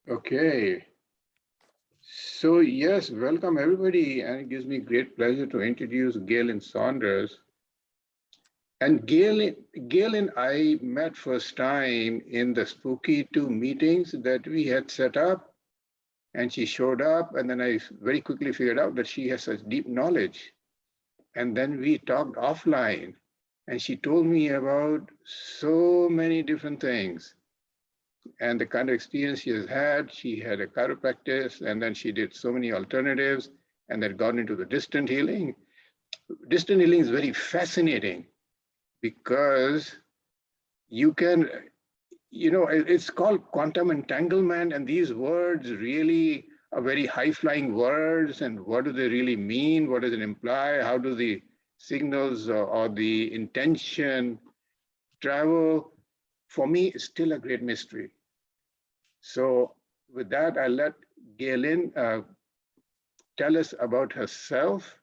Okay, so yes, welcome everybody, and it gives me great pleasure to introduce Lynn Saunders. And Gail and I met first time in the Spooky 2 meetings that we had set up, and she showed up, and then I very quickly figured out that she has such deep knowledge. And then we talked offline, and she told me about so many different things and the kind of experience she has had. She had a chiropractic, and then she did so many alternatives, and then got into the distant healing. Distant healing is very fascinating because you can, it's called quantum entanglement, and these words really are very high-flying words. And what do they really mean? What does it imply? How do the signals or the intention travel? For me, it's still a great mystery. So with that, I'll let Galen tell us about herself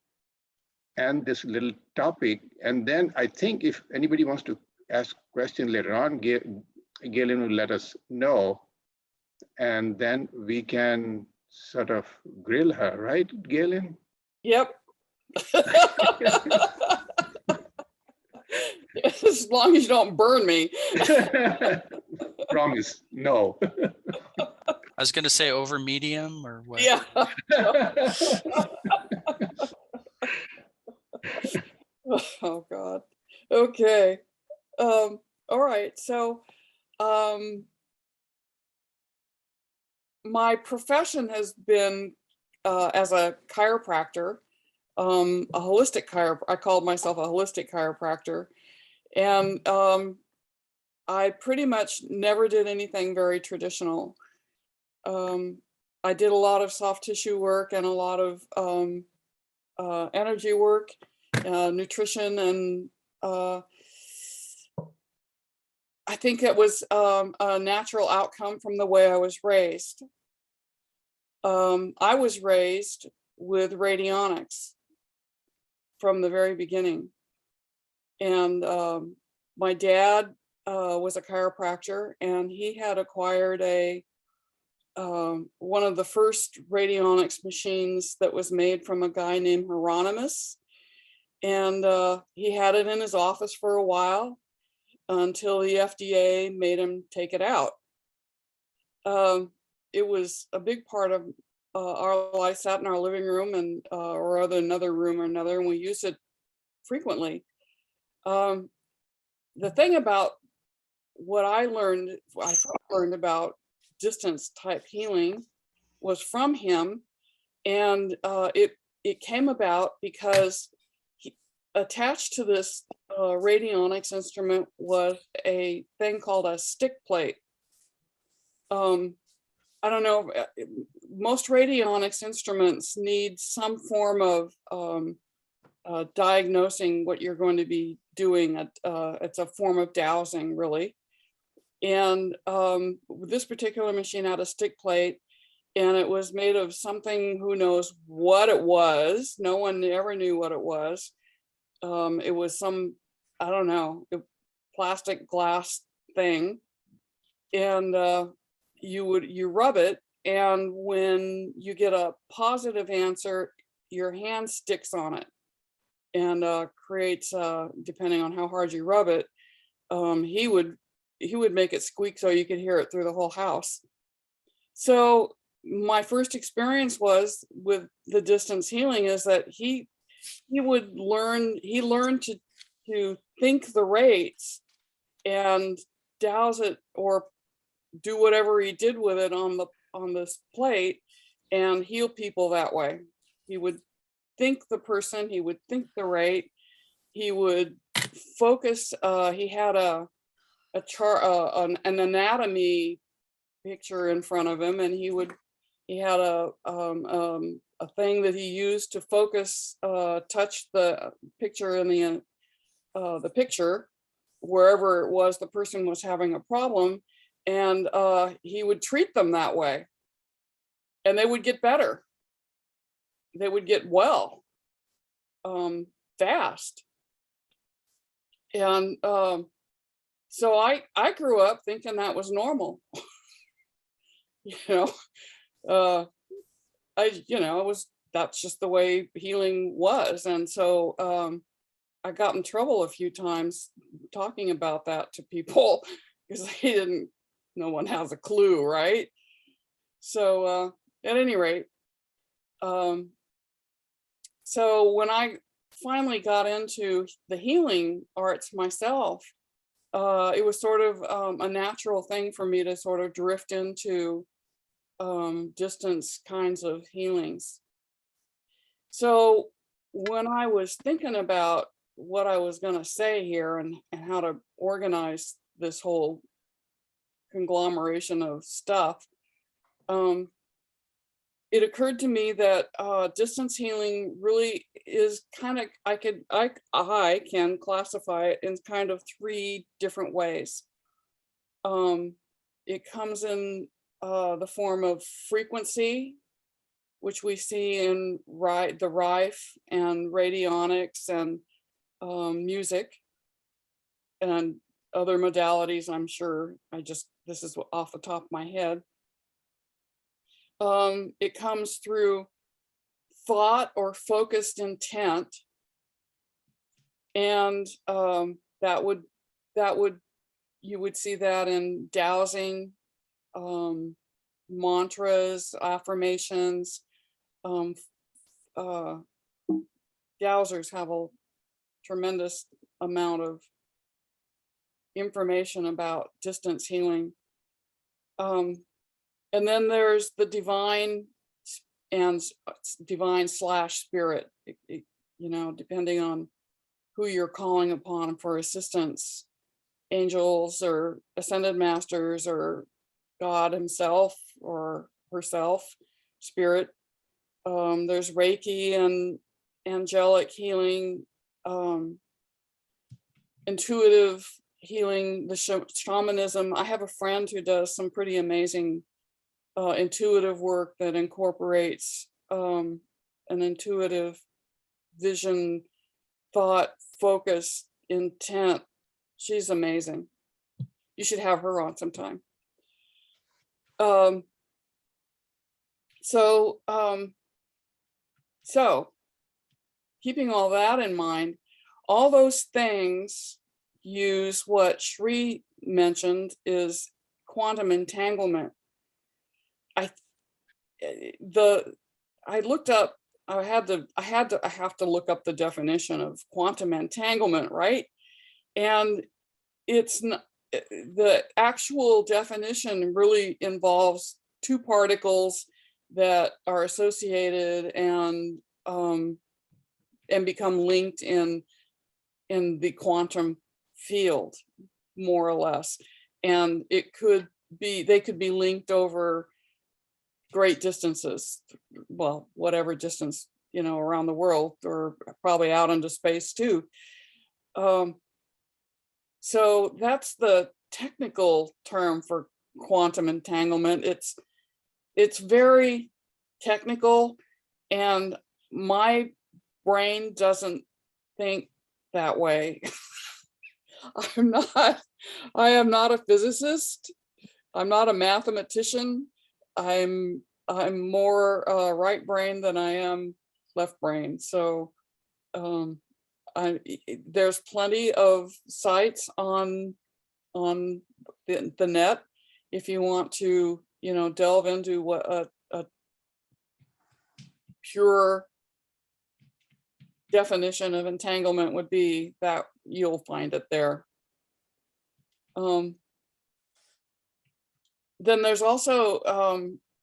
and this little topic. And then I think if anybody wants to ask questions later on, Galen will let us know. And then we can sort of grill her, right, Galen? Yep. As long as you don't burn me. Promise, no. I was going to say over medium or what? Yeah. Oh God. Okay. All right. So my profession has been as a chiropractor, a holistic I called myself a holistic chiropractor. And I pretty much never did anything very traditional. I did a lot of soft tissue work and a lot of energy work, nutrition, and I think it was a natural outcome from the way I was raised. I was raised with radionics from the very beginning. And my dad was a chiropractor, and he had acquired one of the first radionics machines that was made from a guy named Hieronymus. And he had it in his office for a while until the FDA made him take it out. It was a big part of our life. Sat in our living room and or another room or another, and we used it frequently. The thing about what I learned about distance type healing was from him, and it came about because attached to this radionics instrument was a thing called a stick plate. I don't know, most radionics instruments need some form of diagnosing what you're going to be doing. It's a form of dowsing, really. And this particular machine had a stick plate, and it was made of something, who knows what it was. No one ever knew what it was. It was some, I don't know, plastic glass thing. And you rub it, and when you get a positive answer, your hand sticks on it and creates, depending on how hard you rub it, he would make it squeak so you could hear it through the whole house. So my first experience was with the distance healing is that he learned to think the rates and douse it or do whatever he did with it on this plate and heal people that way. He would think the person, he would think the rate, he would focus. He had an anatomy picture in front of him, and he had a thing that he used to focus, touch the picture in the picture wherever it was the person was having a problem, and he would treat them that way, and they would get better. They would get well fast. And so I grew up thinking that was normal. you know, that's just the way healing was. And so I got in trouble a few times talking about that to people because no one has a clue, right? So at any rate, so when I finally got into the healing arts myself, it was sort of a natural thing for me to sort of drift into distance kinds of healings. So when I was thinking about what I was going to say here and how to organize this whole conglomeration of stuff, it occurred to me that distance healing really is kind of, I can classify it in kind of 3 different ways. It comes in the form of frequency, which we see in the rife and radionics and music and other modalities. I'm sure this is off the top of my head. It comes through thought or focused intent, and you would see that in dowsing, mantras, affirmations. Dowsers have a tremendous amount of information about distance healing. And then there's the divine and divine/spirit, depending on who you're calling upon for assistance, angels or ascended masters or God himself or herself, spirit. There's Reiki and angelic healing, intuitive healing, the shamanism. I have a friend who does some pretty amazing intuitive work that incorporates an intuitive vision, thought, focus, intent. She's amazing. You should have her on sometime. So keeping all that in mind, all those things use what Shri mentioned is quantum entanglement. I have to look up the definition of quantum entanglement, right? And it's not, the actual definition really involves 2 particles that are associated and become linked in the quantum field, more or less. And they could be linked over great distances, well, whatever distance, around the world, or probably out into space too. So that's the technical term for quantum entanglement. It's very technical, and my brain doesn't think that way. I am not a physicist. I'm not a mathematician. I'm more right brain than I am left brain. So there's plenty of sites on the net if you want to, delve into what a pure definition of entanglement would be, that you'll find it there. Then there's also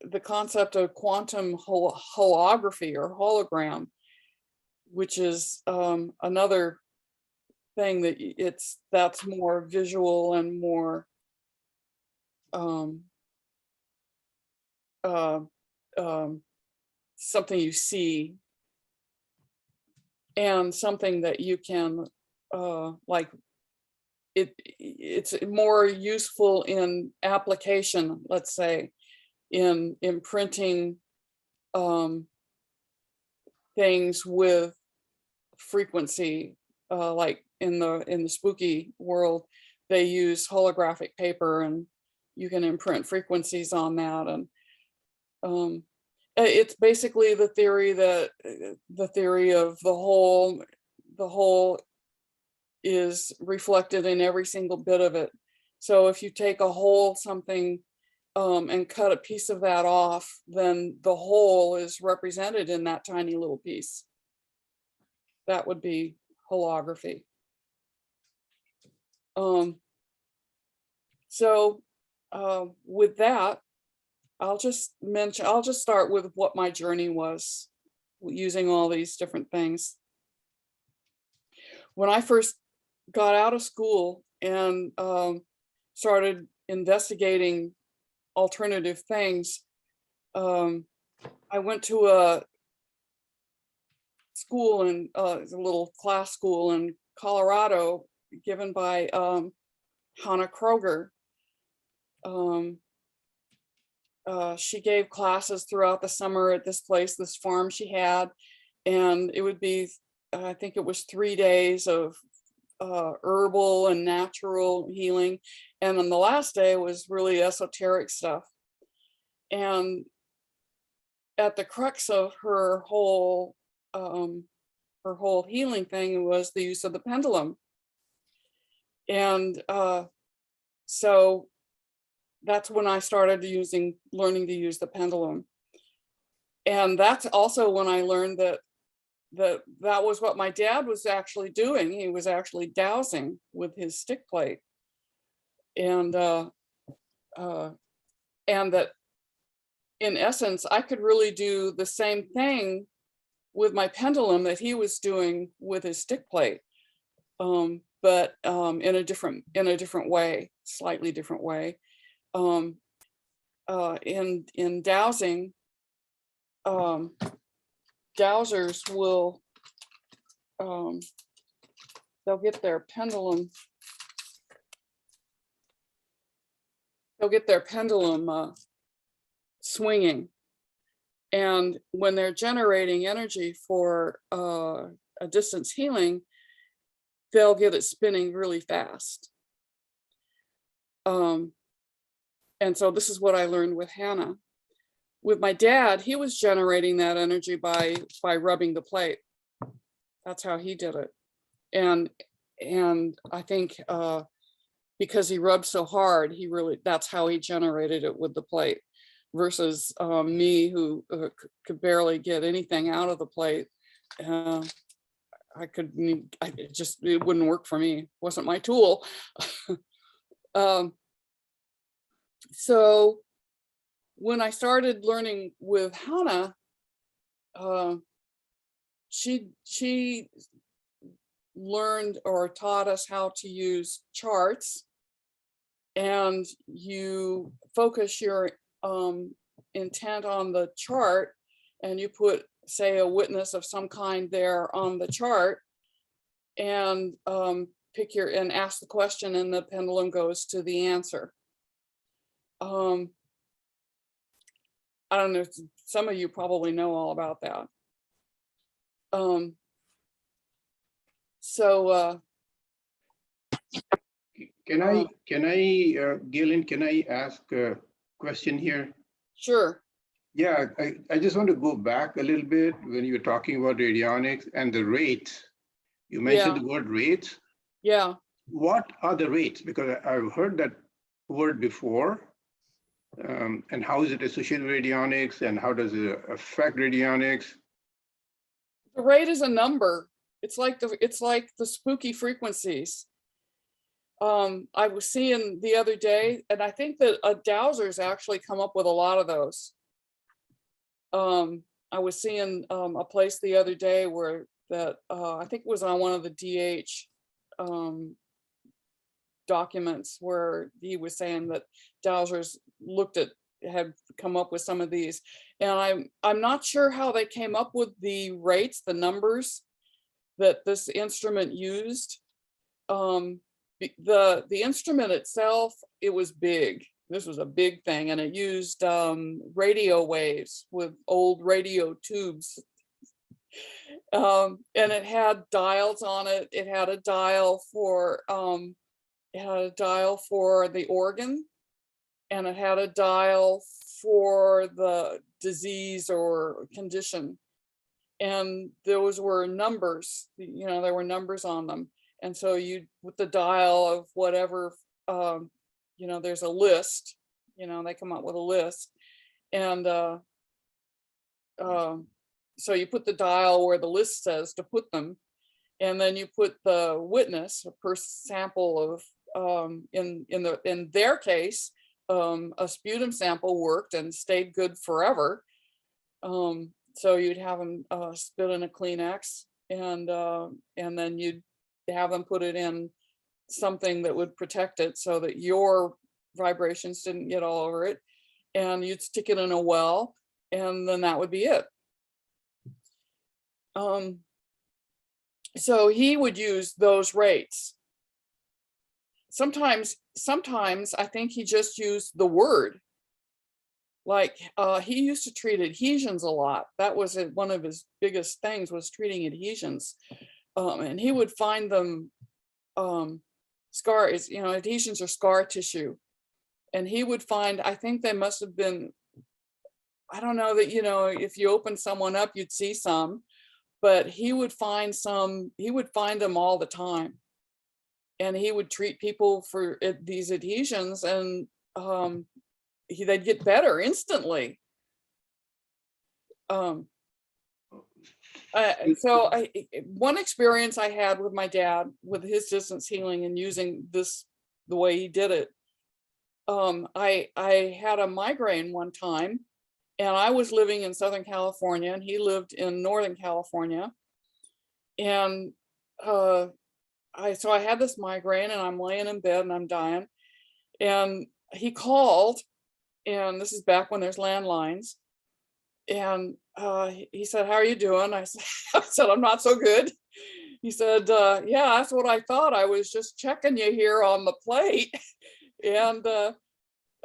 the concept of quantum holography or hologram, which is another thing that's more visual and more something you see, and something that you can it's more useful in application, let's say, in imprinting things with frequency, like in the spooky world, they use holographic paper, and you can imprint frequencies on that, and It's basically the theory that the theory of the whole is reflected in every single bit of it. So if you take a whole something and cut a piece of that off, then the whole is represented in that tiny little piece. That would be holography. So with that, I'll just start with what my journey was using all these different things. When I first got out of school and started investigating alternative things, I went to a school a little class school in Colorado given by Hannah Kroger. She gave classes throughout the summer at this place, this farm she had, and it would be, I think it was 3 days of herbal and natural healing. And then the last day was really esoteric stuff. And at the crux of her whole healing thing was the use of the pendulum. And so that's when I started learning to use the pendulum. And that's also when I learned that was what my dad was actually doing. He was actually dowsing with his stick plate. And that in essence, I could really do the same thing with my pendulum that he was doing with his stick plate. But in a different way, slightly different way. In dowsing, dowsers will they'll get their pendulum swinging, and when they're generating energy for a distance healing, they'll get it spinning really fast. And so this is what I learned with Hannah. With my dad, he was generating that energy by rubbing the plate. That's how he did it. And I think because he rubbed so hard, that's how he generated it with the plate, versus me, who could barely get anything out of the plate. It wouldn't work for me. It wasn't my tool. So when I started learning with Hannah, she learned or taught us how to use charts, and you focus your intent on the chart, and you put, say, a witness of some kind there on the chart, and ask the question, and the pendulum goes to the answer. I don't know, some of you probably know all about that. Galen, can I ask a question here? Sure. Yeah, I just want to go back a little bit when you were talking about radionics and the rates. You mentioned the word rates. Yeah. What are the rates? Because I've heard that word before. And how is it associated with radionics, and how does it affect radionics? The rate is a number. It's like the spooky frequencies. I was seeing the other day, and I think that dowsers actually come up with a lot of those. I was seeing a place the other day where I think it was on one of the DH documents, where he was saying that dowsers had come up with some of these, and I'm not sure how they came up with the rates, the numbers that this instrument used. The instrument itself, it was big. This was a big thing, and it used radio waves with old radio tubes. And it had dials on it. It had a dial for the organ. and it had a dial for the disease or condition. And those were numbers, you know, there were numbers on them. And so you, with the dial of whatever, you know, there's a list, you know, they come up with a list. And so you put the dial where the list says to put them. And then you put the witness, a per sample of, in their case, a sputum sample worked and stayed good forever. So you'd have them spit in a Kleenex, and then you'd have them put it in something that would protect it so that your vibrations didn't get all over it, and you'd stick it in a well, and then that would be it. So he would use those rates. Sometimes I think he just used the word. Like he used to treat adhesions a lot. That was one of his biggest things, was treating adhesions. And he would find them scars, you know, adhesions are scar tissue. And he would find, I think they must have been, I don't know that, you know, if you open someone up, you'd see some, but he would find them all the time. And he would treat people for these adhesions, and they'd get better instantly. So one experience I had with my dad with his distance healing and using this the way he did it, I had a migraine one time, and I was living in Southern California and he lived in Northern California. And so I had this migraine, and I'm laying in bed and I'm dying, and he called, and this is back when there's landlines, and he said, "How are you doing?" I said, "I'm not so good." He said, "Yeah, that's what I thought. I was just checking you here on the plate, and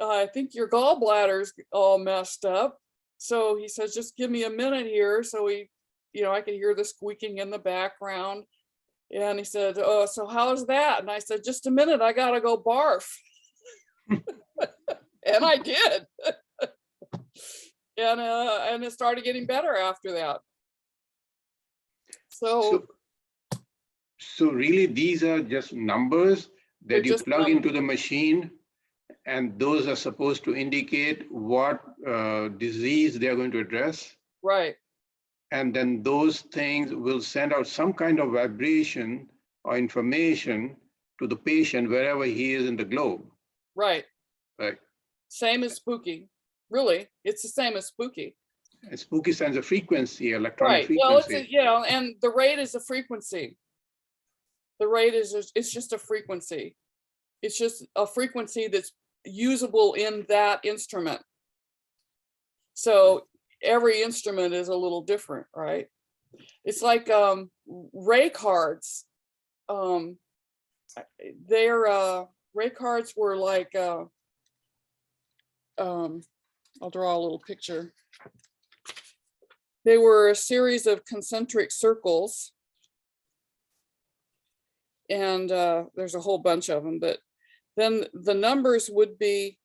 I think your gallbladder's all messed up." So he says, "Just give me a minute here." So he, you know, I could hear the squeaking in the background. And he said, "Oh, so how's that?" And I said, "Just a minute, I gotta go barf." And I did. And it started getting better after that. So really, these are just numbers that you plug into the machine, and those are supposed to indicate what disease they are going to address. Right. And then those things will send out some kind of vibration or information to the patient wherever he is in the globe. Right. Right. Same as spooky. Really, it's the same as spooky. And spooky sends a frequency, electronic frequency. Well, it's you know, and the rate is a frequency. The rate is it's just a frequency. It's just a frequency that's usable in that instrument. So every instrument is a little different, right? It's like ray cards. Their ray cards were like I'll draw a little picture. They were a series of concentric circles, and there's a whole bunch of them, but then the numbers would be,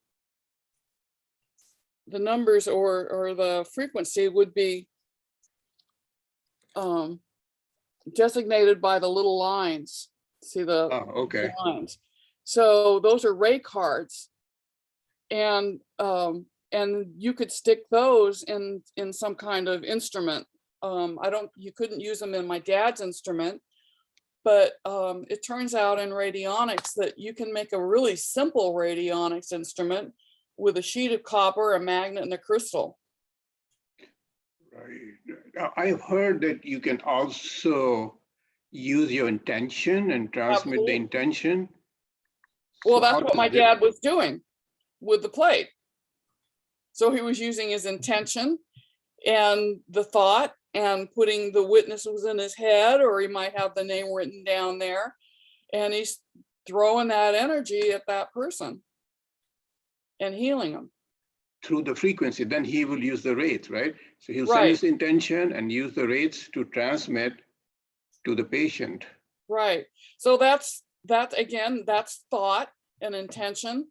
the numbers or the frequency would be designated by the little lines. See the, the lines. So those are ray cards, and you could stick those in some kind of instrument. You couldn't use them in my dad's instrument, but it turns out in radionics that you can make a really simple radionics instrument with a sheet of copper, a magnet, and a crystal. Right. I've heard that you can also use your intention and transmit the intention. Well, that's what my dad was doing with the plate. So he was using his intention and the thought and putting the witnesses in his head, or he might have the name written down there, and he's throwing that energy at that person and healing them. Through the frequency, then he will use the rates, right? So he'll send his intention and use the rates to transmit to the patient. Right. So that's again, that's thought and intention.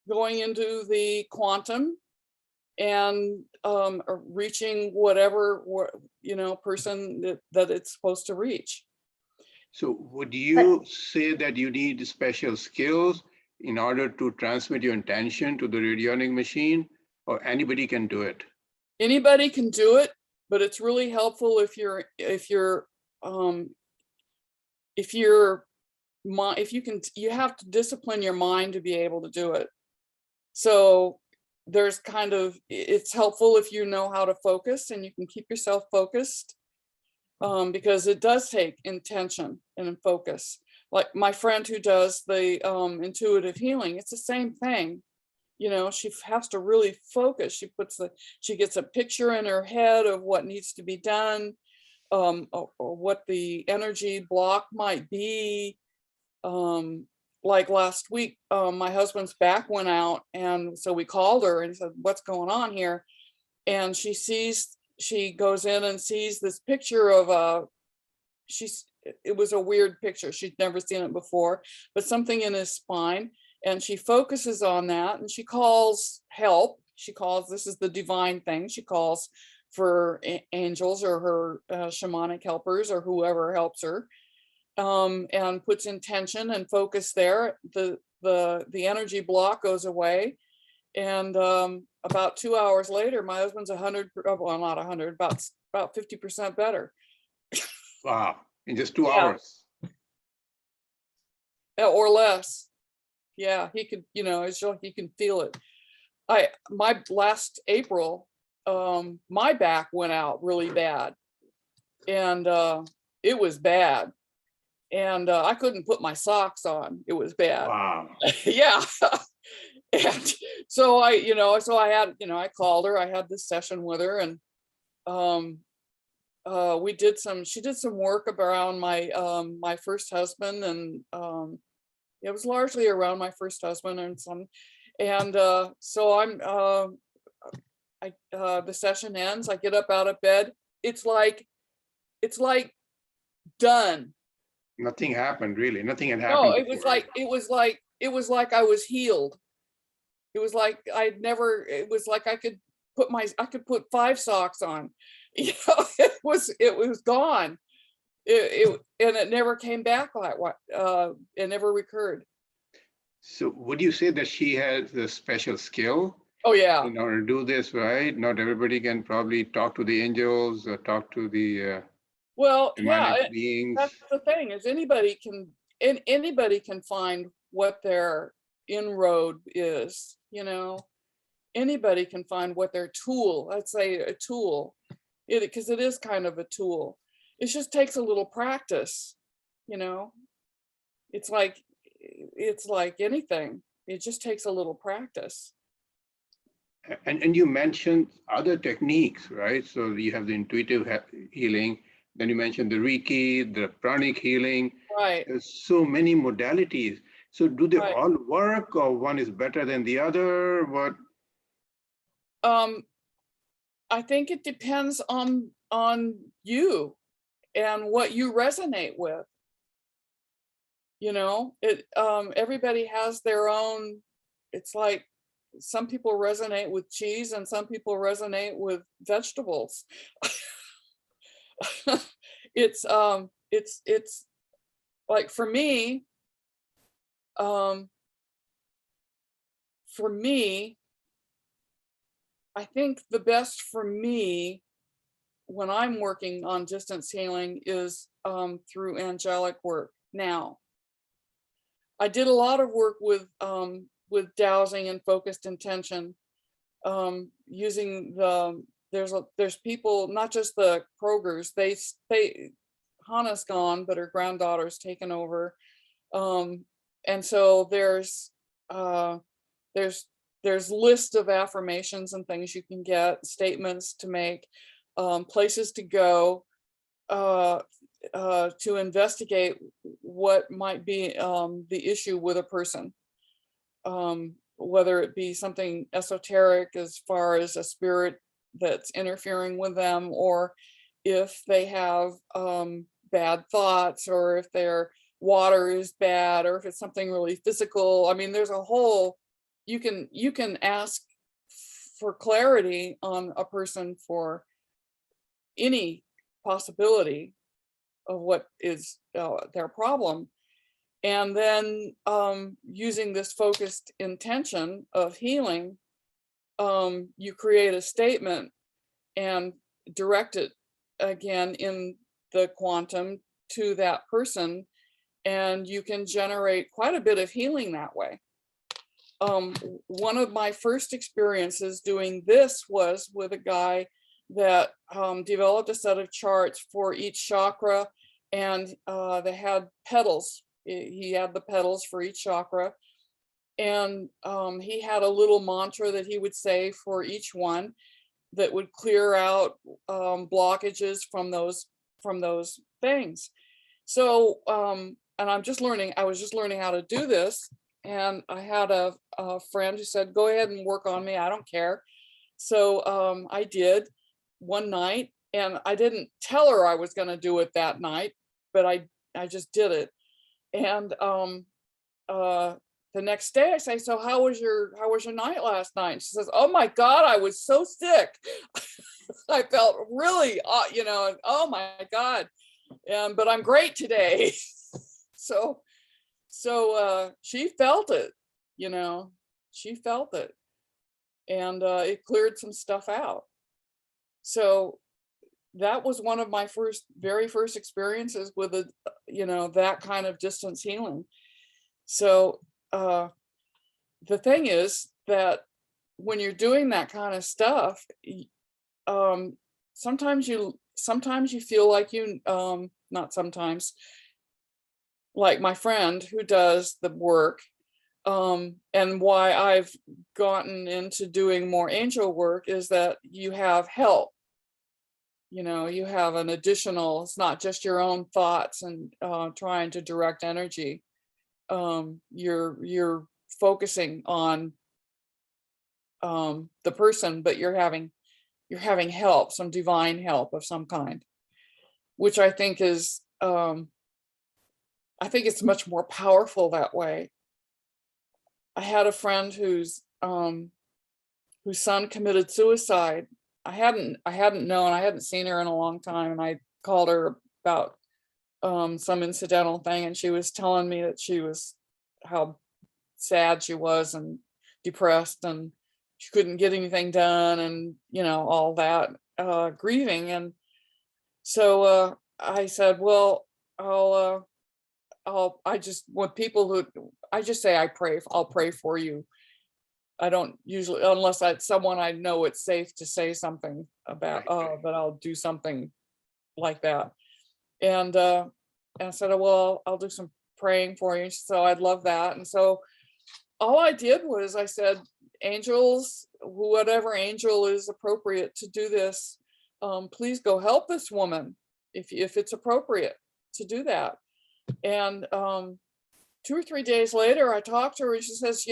going into the quantum and reaching whatever person that it's supposed to reach. So would you say that you need special skills in order to transmit your intention to the radionic machine, or anybody can do it? Anybody can do it, but it's really helpful if you have to discipline your mind to be able to do it. So it's helpful if you know how to focus and you can keep yourself focused, because it does take intention and focus. Like my friend who does the intuitive healing, it's the same thing. She has to really focus. She gets a picture in her head of what needs to be done, or what the energy block might be. Like last week, my husband's back went out, and so we called her and said, "What's going on here?" And she goes in and sees this picture of it was a weird picture. She'd never seen it before, but something in his spine. And she focuses on that and she calls help. This is the divine thing. She calls for angels or her shamanic helpers or whoever helps her, and puts intention and focus there. The energy block goes away. And about 2 hours later, my husband's 100, well, not 100, about 50% better. Wow, in just 2 Yeah. hours. Or less. Yeah, he could, it's like he can feel it. My last April, my back went out really bad, and it was bad, and I couldn't put my socks on. It was bad. Wow. Yeah. And so I called her. I had this session with her, and she did some work around my first husband, and it was largely around my first husband and so the session ends. I get up out of bed. It's like done. Nothing happened, really. Nothing had No, happened. it was like I was healed. It was like it was like I could put 5 socks on. It was gone. And it never came back it never recurred. So would you say that she has a special skill? Oh yeah. In order to do this, right? Not everybody can probably talk to the angels or talk to the demonic beings. That's the thing, is anybody can find what their inroad is, anybody can find what their tool, let's say a tool, because it is kind of a tool. It just takes a little practice, it's like anything. It just takes a little practice. And you mentioned other techniques, right? So you have the intuitive healing, then you mentioned the Reiki, the pranic healing. Right. There's so many modalities. So do they Right. all work, or one is better than the other? What? I think it depends on you and what you resonate with. Everybody has their own. It's like some people resonate with cheese and some people resonate with vegetables. It's like for me, I think the best for me when I'm working on distance healing is through angelic work. Now, I did a lot of work with dowsing and focused intention, using there's people, not just the Krogers, Hannah's gone, but her granddaughter's taken over. And so there's lists of affirmations and things you can get, statements to make, places to go, to investigate what might be the issue with a person, whether it be something esoteric as far as a spirit that's interfering with them, or if they have bad thoughts, or if their water is bad, or if it's something really physical. I mean, there's a whole you can ask for clarity on a person for any possibility of what is their problem. And then using this focused intention of healing, you create a statement and direct it again in the quantum to that person, and you can generate quite a bit of healing that way. One of my first experiences doing this was with a guy that developed a set of charts for each chakra, and they had petals. He had the petals for each chakra, and he had a little mantra that he would say for each one that would clear out blockages from those things. So, and I was just learning how to do this. And I had a friend who said, go ahead and work on me, I don't care. So I did one night, and I didn't tell her I was going to do it that night, but I just did it. And the next day I say, so how was your night last night? And she says, oh my God, I was so sick. I felt really, oh my God. But I'm great today. So she felt it, she felt it, and it cleared some stuff out. So that was one of my very first experiences with that kind of distance healing. So the thing is that when you're doing that kind of stuff, sometimes you feel like not sometimes, like my friend who does the work, and why I've gotten into doing more angel work is that you have help. You have an additional, it's not just your own thoughts and trying to direct energy. You're focusing on the person, but you're having help, some divine help of some kind, which I think is I think it's much more powerful that way. I had a friend whose son committed suicide. I hadn't known, I hadn't seen her in a long time, and I called her about some incidental thing, and she was telling me that how sad she was and depressed, and she couldn't get anything done, and all that grieving. And so I said, well, I just want people who, I just say I'll pray for you. I don't usually, unless someone I know it's safe to say something about, but I'll do something like that. And I said, well, I'll do some praying for you. So I'd love that. And so all I did was I said, angels, whatever angel is appropriate to do this, please go help this woman if it's appropriate to do that. And 2 or 3 days later, I talked to her, and she says,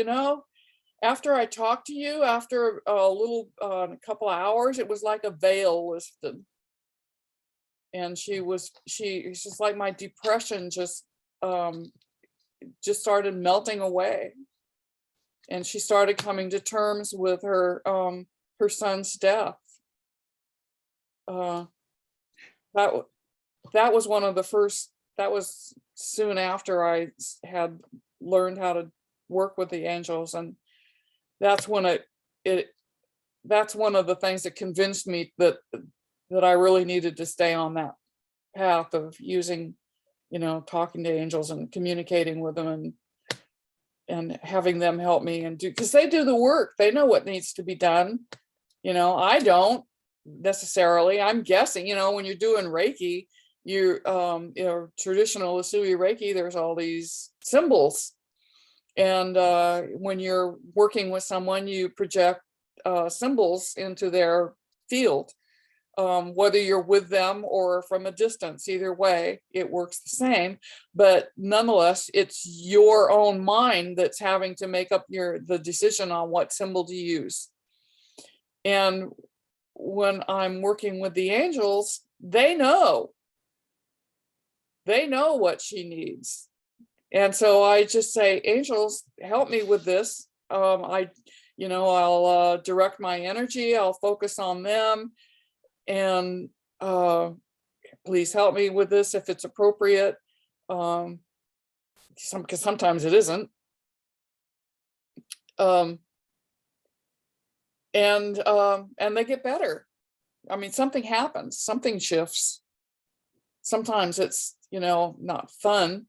after I talked to you, after a couple of hours, it was like a veil lifted. And it's just like my depression just started melting away. And she started coming to terms with her son's death. That was one of the first, that was soon after I had learned how to work with the angels. And that's when that's one of the things that convinced me that I really needed to stay on that path of using, talking to angels and communicating with them and having them help me and because they do the work. They know what needs to be done. I don't necessarily. I'm guessing, when you're doing Reiki, traditional Usui Reiki, there's all these symbols. And when you're working with someone, you project symbols into their field, whether you're with them or from a distance. Either way, it works the same. But nonetheless, it's your own mind that's having to make up the decision on what symbol to use. And when I'm working with the angels, they know what she needs. And so I just say, angels, help me with this. I'll direct my energy, I'll focus on them, and please help me with this if it's appropriate. Because sometimes it isn't. And they get better. I mean, something happens, something shifts. Sometimes it's, not fun.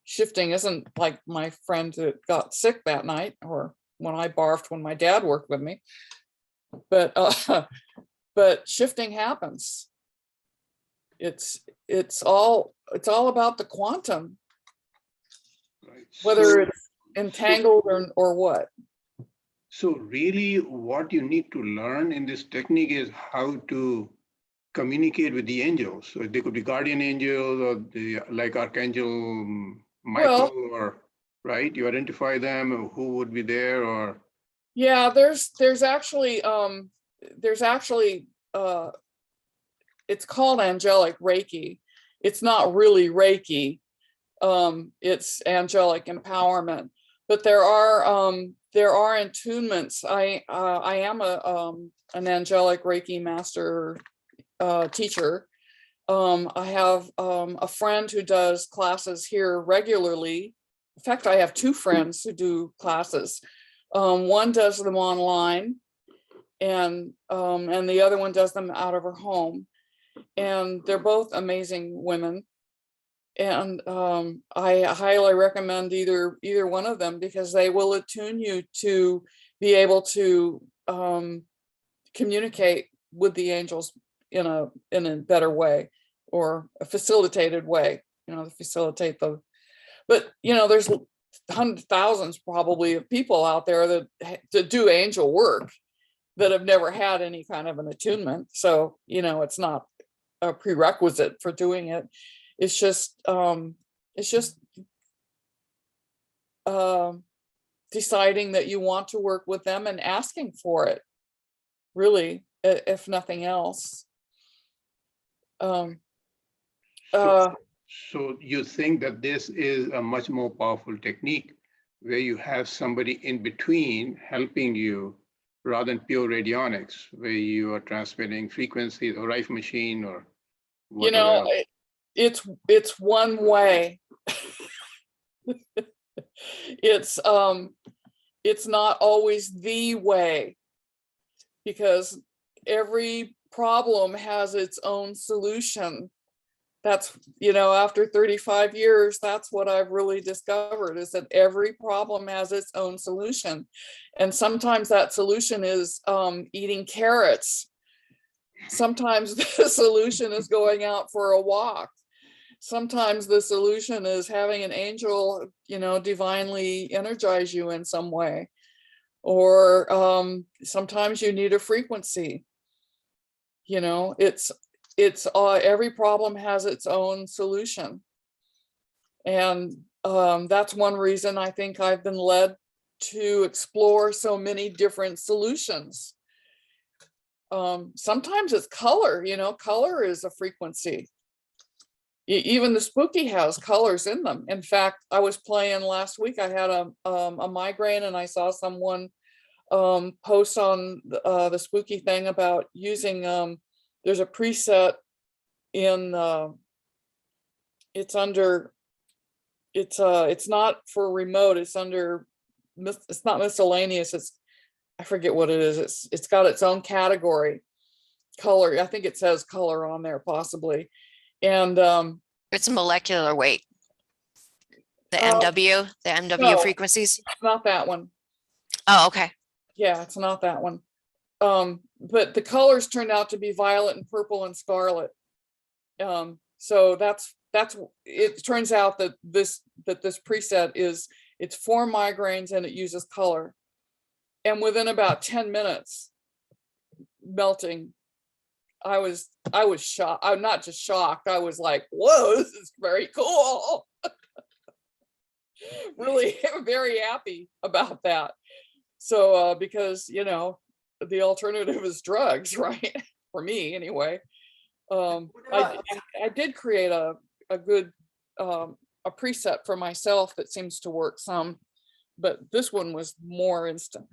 Shifting isn't like my friend that got sick that night, or when I barfed when my dad worked with me. But shifting happens. It's all about the quantum, Right. whether it's entangled or what. So really what you need to learn in this technique is how to communicate with the angels. So they could be guardian angels or like Archangel Michael, or right? You identify them, who would be there, or yeah, there's actually it's called angelic Reiki. It's not really Reiki. It's angelic empowerment, but there are attunements. I am an angelic Reiki master teacher. I have a friend who does classes here regularly. In fact, I have two friends who do classes. One does them online, and the other one does them out of her home. And they're both amazing women. And I highly recommend either one of them, because they will attune you to be able to communicate with the angels in a better way, or a facilitated way, to facilitate the. But there's hundreds, thousands probably of people out there that do angel work that have never had any kind of an attunement. So it's not a prerequisite for doing it. It's just deciding that you want to work with them and asking for it, really, if nothing else. So you think that this is a much more powerful technique where you have somebody in between helping you, rather than pure radionics, where you are transmitting frequencies or Rife machine or whatever else. It's one way. It's not always the way, because every problem has its own solution. That's, after 35 years, that's what I've really discovered, is that every problem has its own solution. And sometimes that solution is eating carrots. Sometimes the solution is going out for a walk. Sometimes the solution is having an angel, divinely energize you in some way. Or sometimes you need a frequency. It's every problem has its own solution. And that's one reason I think I've been led to explore so many different solutions. Sometimes it's color, color is a frequency. Even the spooky has colors in them. In fact, I was playing last week, I had a migraine, and I saw someone post on the spooky thing about using, there's a preset in, it's not for remote, it's not miscellaneous, I forget what it is. It's got its own category, color. I think it says color on there possibly. And it's molecular weight. The MW no, frequencies. It's not that one. Oh, okay. Yeah, it's not that one. But the colors turned out to be violet and purple and scarlet. So that's it. Turns out that this preset it's for migraines, and it uses color. And within about 10 minutes, melting, I was shocked. I'm not just shocked. I was like, whoa, this is very cool. Really very happy about that. So because the alternative is drugs, right? For me anyway. I did create a good a preset for myself that seems to work some. but this one was more instant.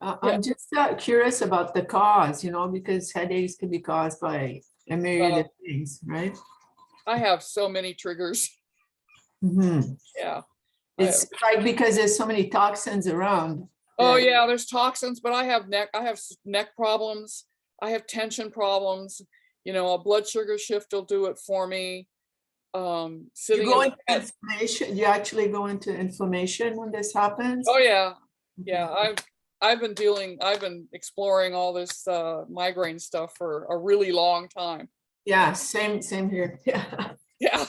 Yeah. I'm just curious about the cause, because headaches can be caused by a myriad of things, right? I have so many triggers. Mhm. Yeah. It's like because there's so many toxins around. Oh that- yeah, there's toxins, but I have neck problems. I have tension problems. A blood sugar shift will do it for me. You Sitting go in into inflammation, you actually go into inflammation when this happens? Oh yeah, yeah. I've been exploring all this migraine stuff for a really long time. Yeah, same here. Yeah. Yeah.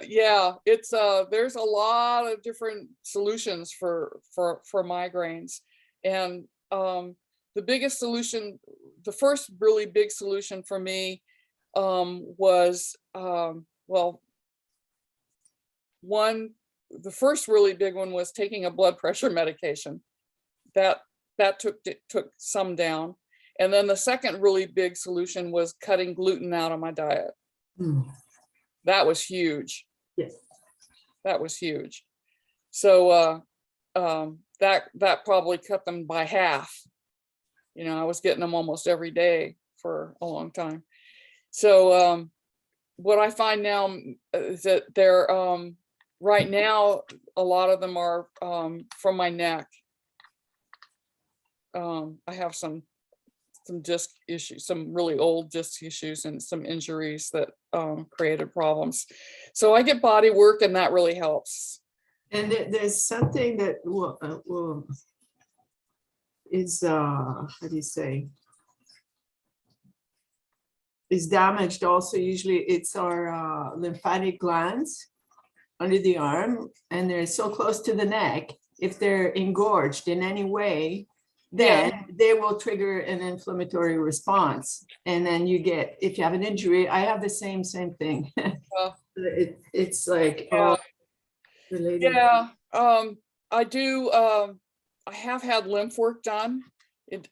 Yeah, it's there's a lot of different solutions for migraines. And the biggest solution, the first really big solution for me was well, the first really big one was taking a blood pressure medication. That took some down. And then the second really big solution was cutting gluten out of my diet. Mm. That was huge. Yes. That was huge. So that probably cut them by half. I was getting them almost every day for a long time. So what I find now is that they're right now, a lot of them are from my neck. I have some disc issues, some really old disc issues and some injuries that created problems. So I get body work and that really helps. And there's something that is, how do you say? Is damaged also. Usually it's our lymphatic glands under the arm, and they're so close to the neck. If they're engorged in any way, then they will trigger an inflammatory response. And then you get, if you have an injury, I have the same thing. It's like all related. Yeah, I do. I have had lymph work done.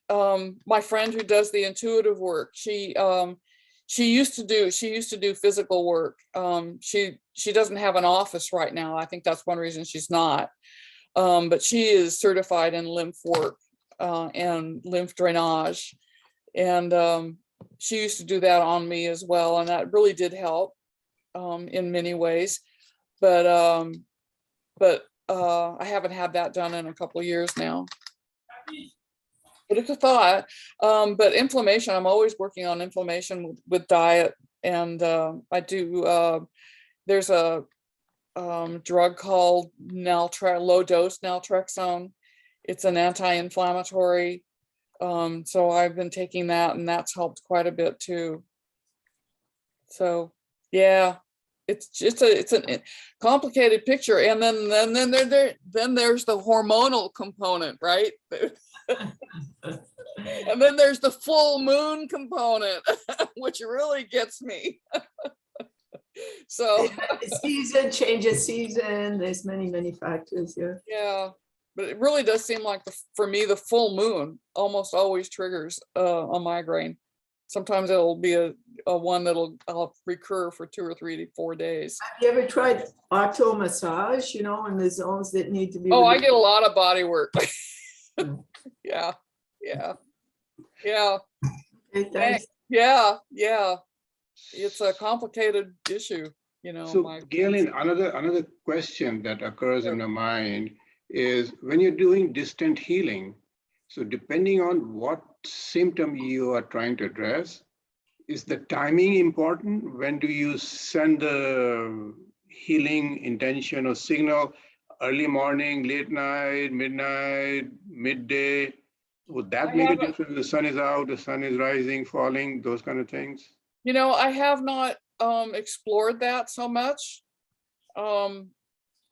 My friend who does the intuitive work, she used to do physical work. She doesn't have an office right now. I think that's one reason she's not. But she is certified in lymph work and lymph drainage, and she used to do that on me as well, and that really did help in many ways. But I haven't had that done in a couple of years now. But it's a thought. But inflammation, I'm always working on inflammation with diet, and I do. There's a drug called low dose naltrexone. It's an anti-inflammatory. So I've been taking that, and that's helped quite a bit too. So yeah, it's a complicated picture. And then there's the hormonal component, right? And then there's the full moon component, which really gets me. So Season changes season. There's many factors. yeah, but it really does seem like for me, the full moon almost always triggers a migraine. Sometimes it'll be a one I'll recur for 2 or 3 to 4 days. Have you ever tried auto massage? In the zones that need to be. Oh, I released? get a lot of body work. Yeah. Okay, thanks. Yeah. It's a complicated issue, So Galen, another question that occurs in my mind is when you're doing distant healing, so depending on what symptom you are trying to address, is the timing important? When do you send the healing intention or signal? Early morning, late night, midnight, midday? Would that make a difference? The sun is out, the sun is rising, falling, those kind of things? I have not explored that so much.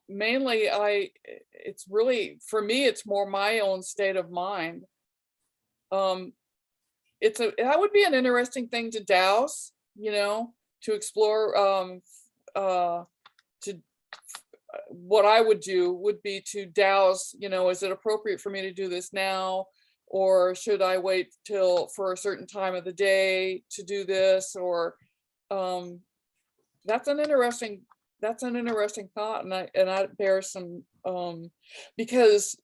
Mainly it's really, for me, it's more my own state of mind. That would be an interesting thing to dowse, to explore. What I would do would be to dowse, is it appropriate for me to do this now? Or should I wait for a certain time of the day to do this? Or that's an interesting thought, and I bear some Because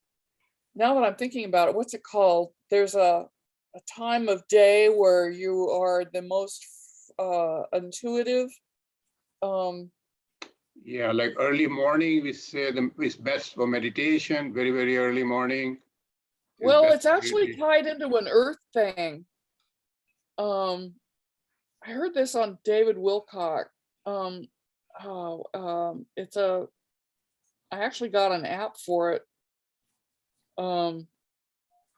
now that I'm thinking about it, what's it called? There's a time of day where you are the most intuitive. Yeah, like early morning, we say it's best for meditation, very, very early morning. is Well, best it's for actually meditation. tied into an earth thing. I heard this on David Wilcock. It's I actually got an app for it. And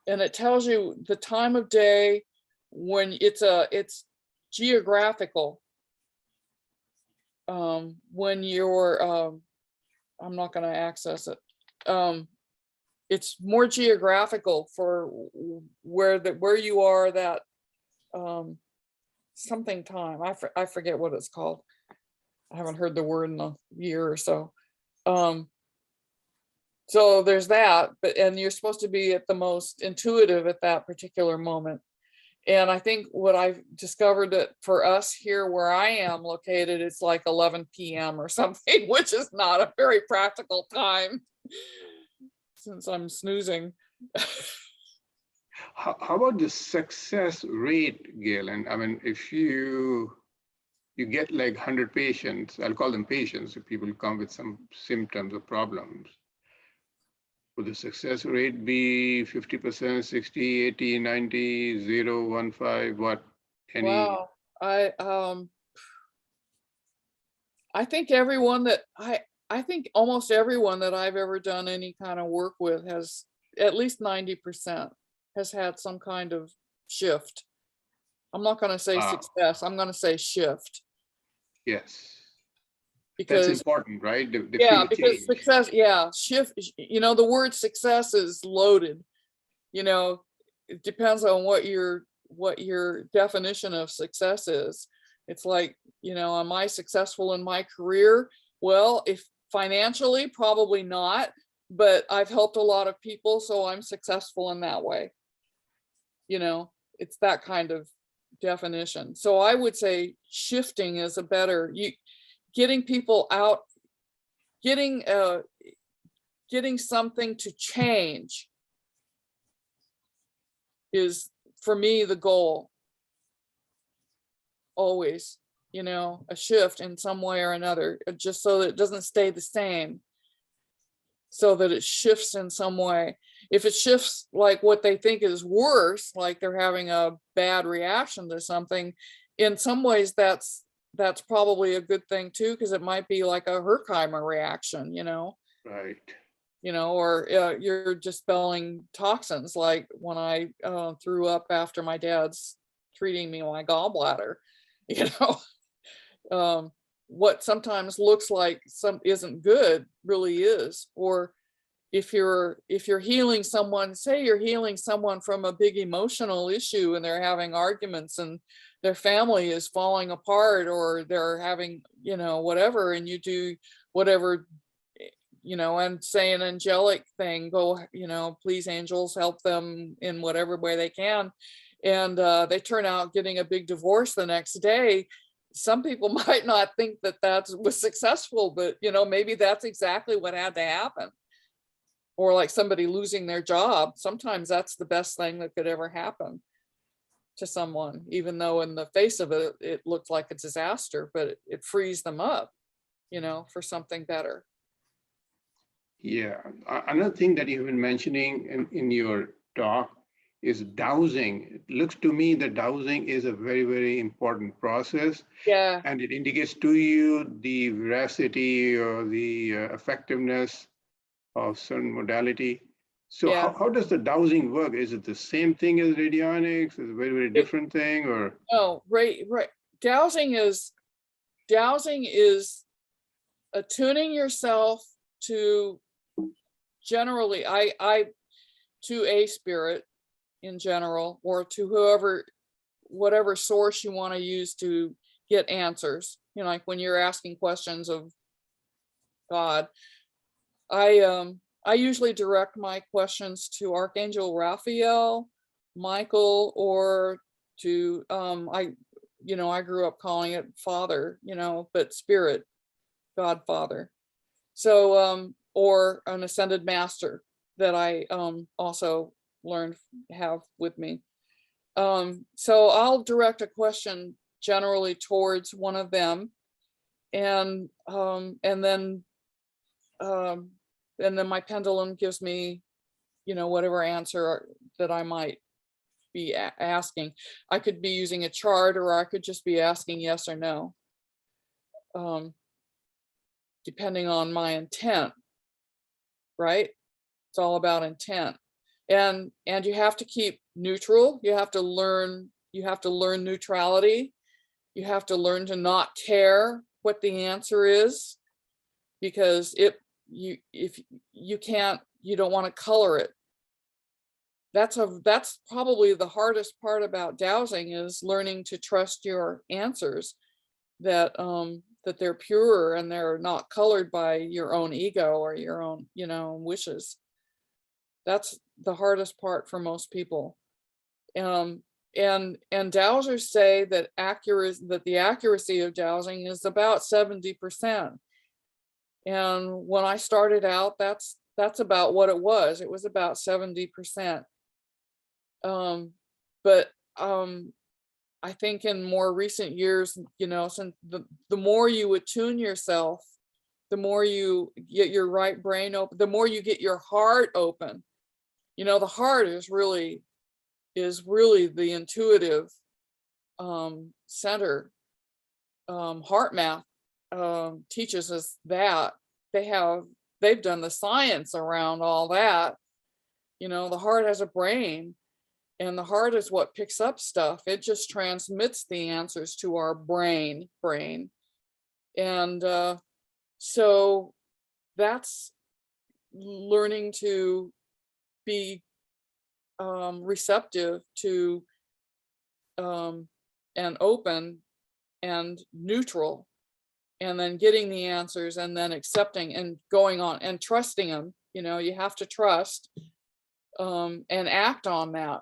it tells you the time of day when it's geographical. When you're, I'm not going to access it. It's more geographical for where you are that something time. I forget what it's called. I haven't heard the word in a year or so. So there's that, and you're supposed to be at the most intuitive at that particular moment. And I think what I've discovered that for us here where I am located, it's like 11 p.m. or something, which is not a very practical time since I'm snoozing. How about the success rate, Galen? I mean, if you get like 100 patients, I'll call them patients, if people come with some symptoms or problems, would the success rate be 50%, 60, 80, 90, 0, 1, 5, what? Any? Wow. I think everyone that I think almost everyone that I've ever done any kind of work with has at least 90% has had some kind of shift. I'm not going to say Wow. success. I'm going to say shift. Yes. Because that's important, right? They yeah, feel because change. success, yeah, shift, the word success is loaded. It depends on what your definition of success is. It's like, am I successful in my career? Well, if financially, probably not, but I've helped a lot of people, so I'm successful in that way. It's that kind of definition. So I would say shifting is a better, getting people out, getting something to change is for me the goal. Always, a shift in some way or another, just so that it doesn't stay the same, so that it shifts in some way. If it shifts like what they think is worse, like they're having a bad reaction to something, in some ways that's probably a good thing too, because it might be like a Herkheimer reaction, Right. or you're just expelling toxins, like when I threw up after my dad's treating me my gallbladder. What sometimes looks like isn't good really is. Or if you're healing someone, say you're healing someone from a big emotional issue and they're having arguments and their family is falling apart, or they're having, whatever, and you do whatever, and say an angelic thing, go, please angels help them in whatever way they can. And they turn out getting a big divorce the next day. Some people might not think that was successful, but maybe that's exactly what had to happen. Or like somebody losing their job. Sometimes that's the best thing that could ever happen to someone, even though in the face of it, it looked like a disaster, but it frees them up, for something better. Yeah. Another thing that you've been mentioning in your talk is dowsing. It looks to me that dowsing is a very, very important process. Yeah. And it indicates to you the veracity or the effectiveness of certain modality. So Yeah. how does the dowsing work? Is it the same thing as radionics? Is it a very, very different thing, or? No, right. Dowsing is attuning yourself to, generally, to a spirit in general, or to whatever source you want to use to get answers. Like when you're asking questions of God, I usually direct my questions to Archangel Raphael, Michael, or to I grew up calling it Father, but Spirit, Godfather. So or an ascended master that I also have with me. So I'll direct a question generally towards one of them, and then my pendulum gives me, whatever answer that I might be asking. I could be using a chart, or I could just be asking yes or no, depending on my intent, right? It's all about intent. And you have to keep neutral. You have to learn neutrality. You have to learn to not care what the answer is, because if you don't want to color it. That's probably the hardest part about dowsing, is learning to trust your answers, that they're pure and they're not colored by your own ego or your own, wishes. That's the hardest part for most people. And dowsers say that the accuracy of dowsing is about 70%. And when I started out, that's about what it was. It was about 70%. But I think in more recent years, since the more you attune yourself, the more you get your right brain open, the more you get your heart open. The heart is really the intuitive center. Heart math teaches us that. They've done the science around all that. The heart has a brain, and the heart is what picks up stuff. It just transmits the answers to our brain. And so that's learning to be receptive to and open and neutral, and then getting the answers, and then accepting and going on and trusting them. You have to trust and act on that.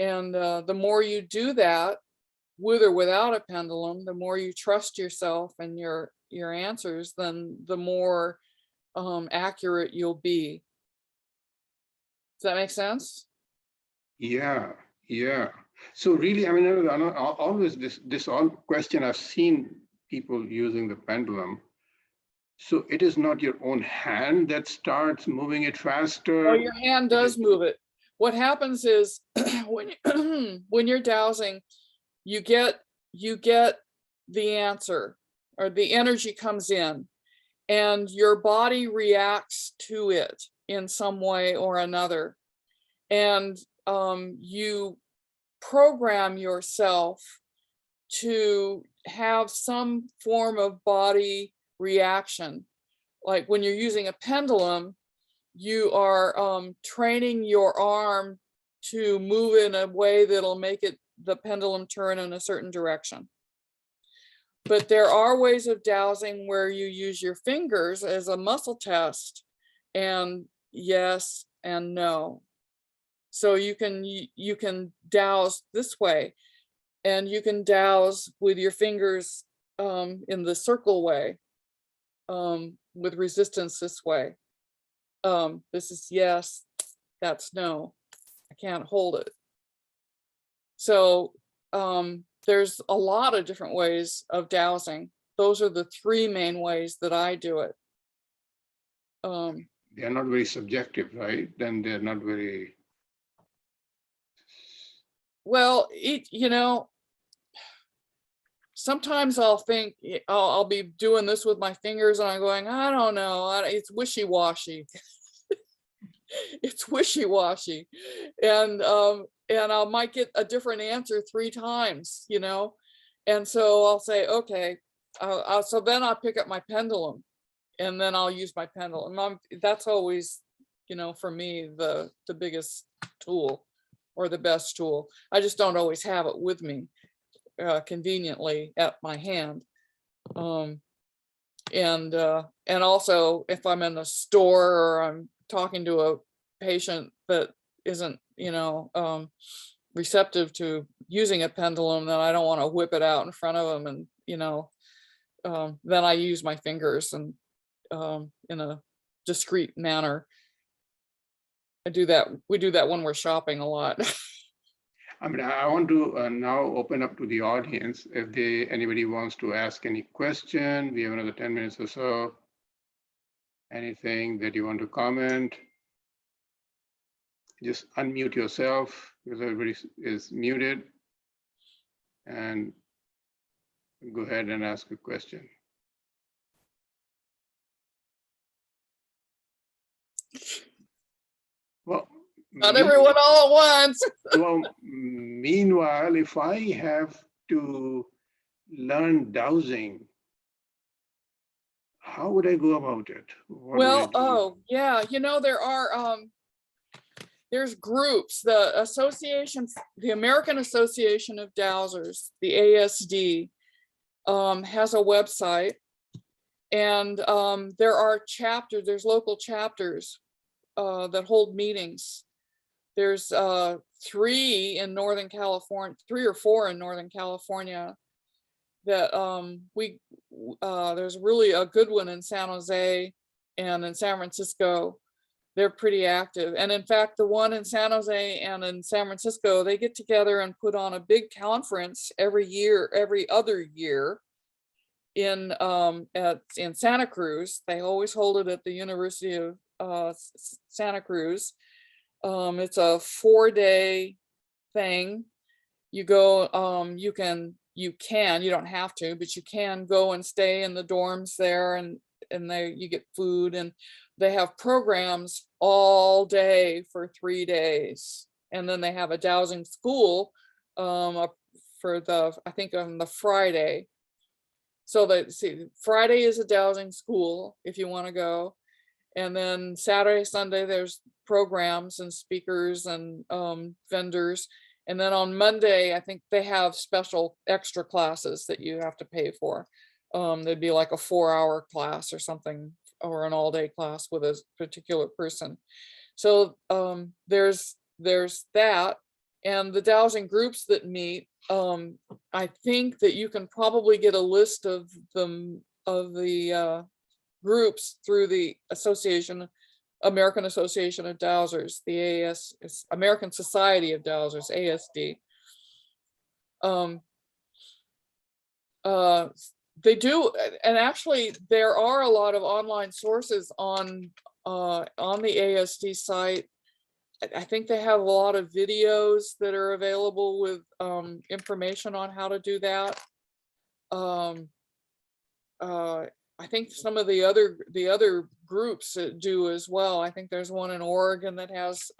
And the more you do that, with or without a pendulum, the more you trust yourself and your answers, then the more accurate you'll be. Does that make sense? Yeah. So really, I mean, always this question, I've seen people using the pendulum. So it is not your own hand that starts moving it faster. Oh, your hand does move it. What happens is when you're dowsing, you get the answer, or the energy comes in, and your body reacts to it in some way or another. And you program yourself to have some form of body reaction. Like when you're using a pendulum, you are training your arm to move in a way that'll make the pendulum turn in a certain direction. But there are ways of dowsing where you use your fingers as a muscle test, and yes and no. So you can dowse this way, and you can dowse with your fingers in the circle way, with resistance this way. This is yes, that's no. I can't hold it. So there's a lot of different ways of dowsing. Those are the three main ways that I do it. They're not very subjective, right? Then they're not very. Well, sometimes I'll think I'll be doing this with my fingers, and I'm going, I don't know, it's wishy-washy. It's wishy-washy, and I might get a different answer 3 times, and so I'll say, okay, so then I'll pick up my pendulum, and then I'll use my pendulum. That's always, for me, the biggest tool, or the best tool. I just don't always have it with me conveniently at my hand. And also, if I'm in the store, or I'm talking to a patient that isn't, receptive to using a pendulum, then I don't want to whip it out in front of them, and then I use my fingers, and in a discreet manner. We do that when we're shopping a lot. I mean, I want to now open up to the audience. If anybody wants to ask any question, we have another 10 minutes or so. Anything that you want to comment? Just unmute yourself because everybody is muted. And go ahead and ask a question. Well, Not everyone all at once. well, meanwhile, if I have to learn dowsing, how would I go about it? What would I Well, do? oh yeah, there's groups, the American Association of Dowsers, the ASD, has a website, and there's local chapters that hold meetings. There's 3 in Northern California, 3 or 4 in Northern California, that there's really a good one in San Jose and in San Francisco. They're pretty active. And in fact, the one in San Jose and in San Francisco, they get together and put on a big conference every other year in Santa Cruz. They always hold it at the University of Santa Cruz. It's a 4-day thing. You go, you don't have to, but you can go and stay in the dorms there, and you get food, and they have programs all day for 3 days. And then they have a dowsing school I think on the Friday. So Friday is a dowsing school if you want to go. And then Saturday, Sunday, there's programs and speakers and vendors. And then on Monday, I think they have special extra classes that you have to pay for. There'd be like a 4-hour class or something, or an all-day class with a particular person. So there's that, and the dowsing groups that meet. I think that you can probably get a list of the groups through the American Association of Dowsers, the American Society of Dowsers, ASD. They do, and actually there are a lot of online sources on the ASD site. I think they have a lot of videos that are available with information on how to do that. I think some of the other groups do as well. I think there's one in Oregon that has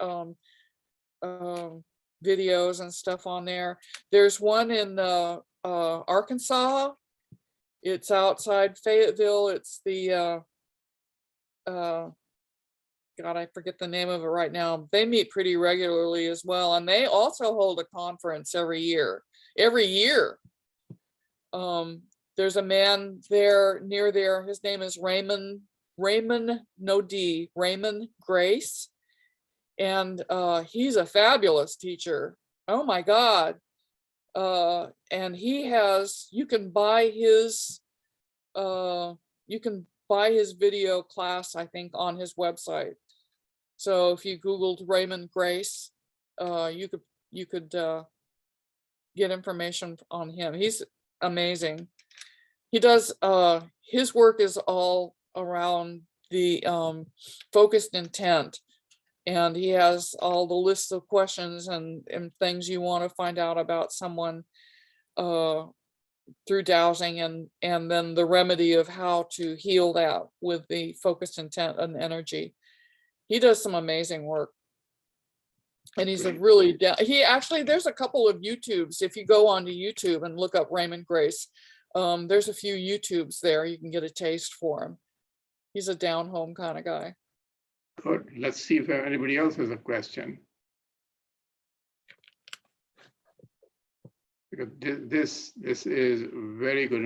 videos and stuff on there. There's one in Arkansas. It's outside Fayetteville. It's the God, I forget the name of it right now. They meet pretty regularly as well, and they also hold a conference every year. There's a man there near there. His name is Raymond Grace, and he's a fabulous teacher. Oh my God! And you can buy his video class, I think, on his website. So if you Googled Raymond Grace, you could get information on him. He's amazing. He does, his work is all around the focused intent, and he has all the lists of questions and things you want to find out about someone through dowsing, and then the remedy of how to heal that with the focused intent and energy. He does some amazing work. And he's there's a couple of YouTubes. If you go onto YouTube and look up Raymond Grace, there's a few YouTubes there. You can get a taste for him. He's a down home kind of guy. Good. Let's see if anybody else has a question. Because this is very good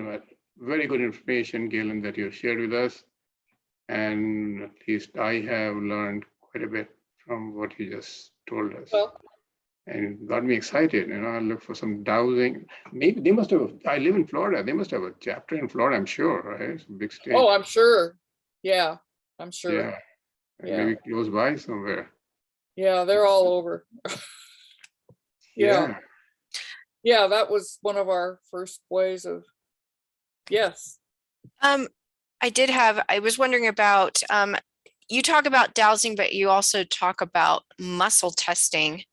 information, Galen, that you've shared with us. And at least I have learned quite a bit from what you just told us. Well, and it got me excited. I look for some dowsing. Maybe they must have, I live in Florida. They must have a chapter in Florida, I'm sure, right? It's a big state. oh, I'm sure. Yeah, I'm sure. Yeah. and Yeah. maybe close by somewhere. Yeah, they're all over. Yeah. Yeah, that was one of our first ways of, yes. I was wondering about, you talk about dowsing, but you also talk about muscle testing.